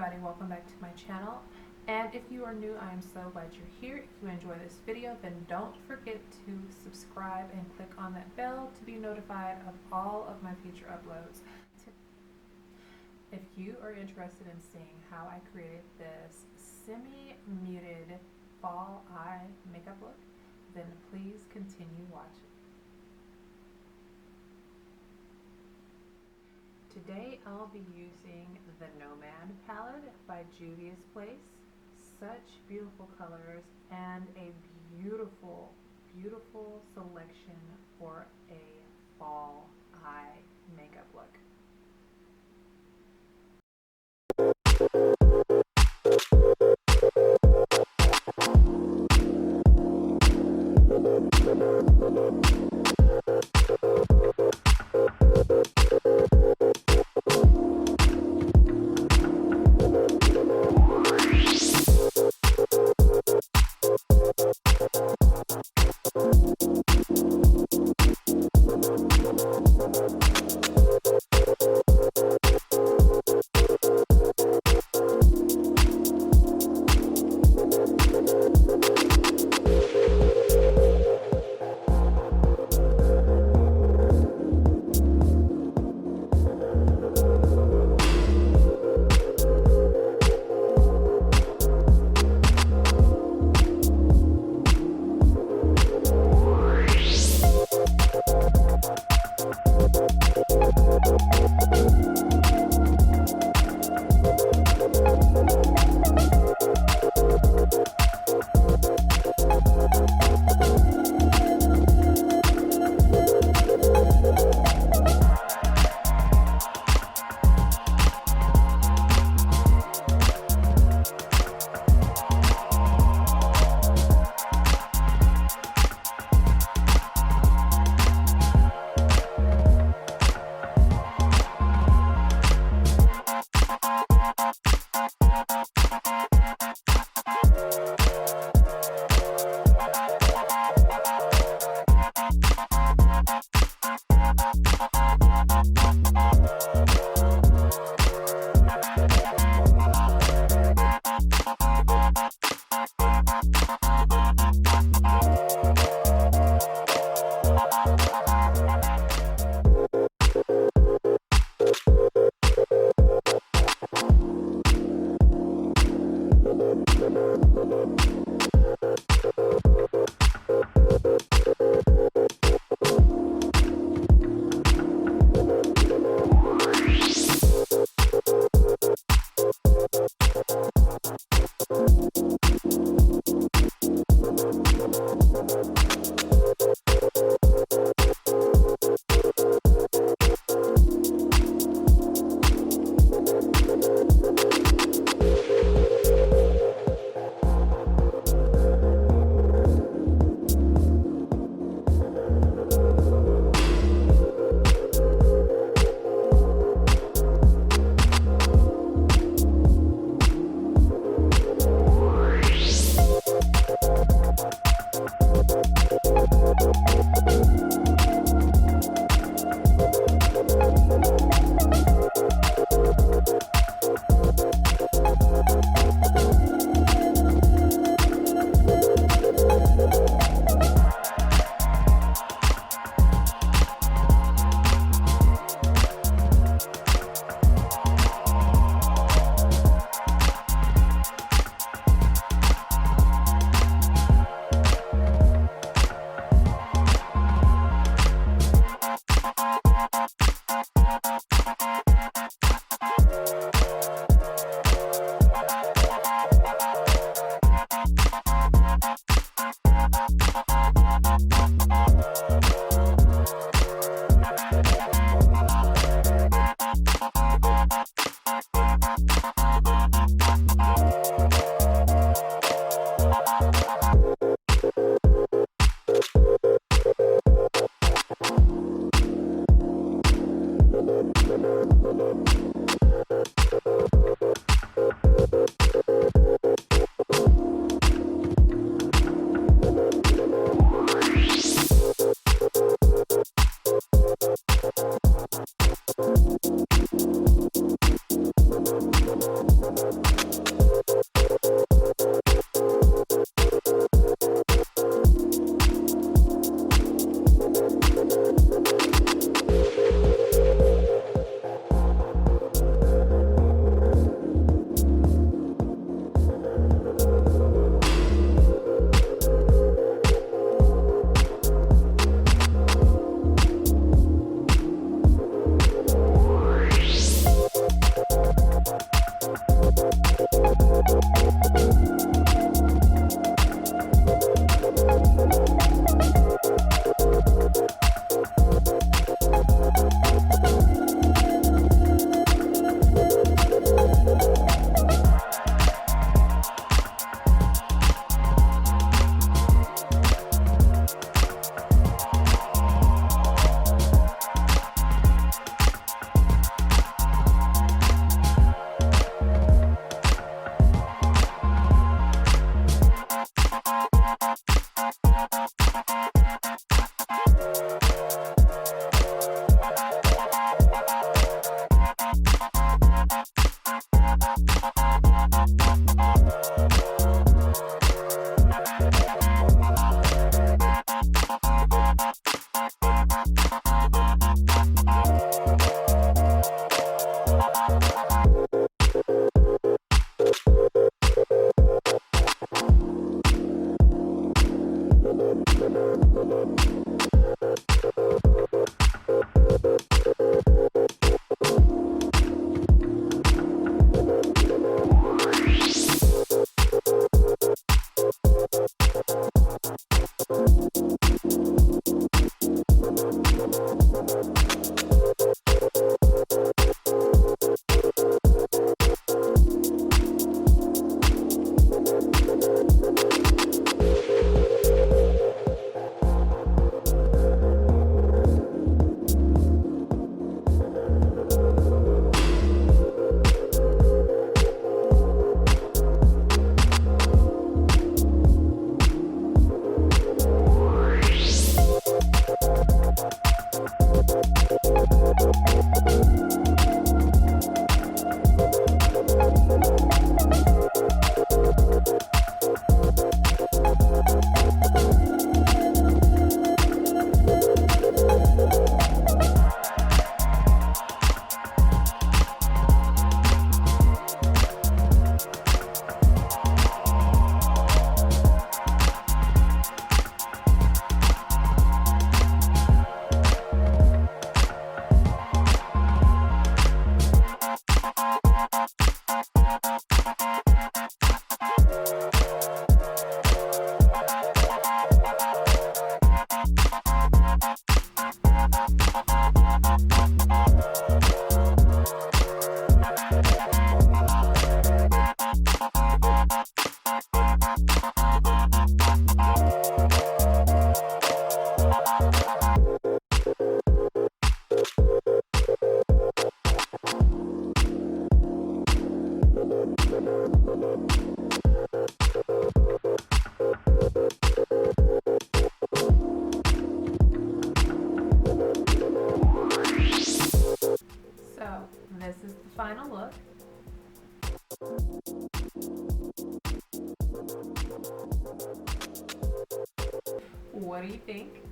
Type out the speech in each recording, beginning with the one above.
everybody, welcome back to my channel. And if you are new, I am so glad you're here. If you enjoy this video, then don't forget to subscribe and click on that bell to be notified of all of my future uploads. If you are interested in seeing how I created this semi-muted fall eye makeup look, then please continue watching. Today I'll be using the Nomad palette by Juvia's Place. Such beautiful colors and a beautiful, beautiful selection for a fall eye makeup look. So this is the final look. What do you think?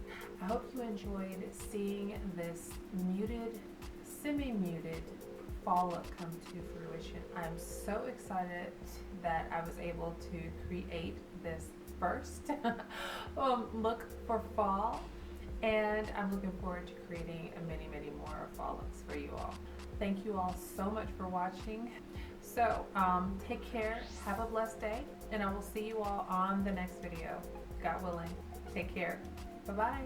I hope you enjoyed seeing this muted, semi-muted fall look come to fruition. I'm so excited that I was able to create this first look for fall, and I'm looking forward to creating many more fall looks for you all. Thank you all so much for watching. So take care, have a blessed day, and I will see you all on the next video, God willing. Take care. Bye-bye.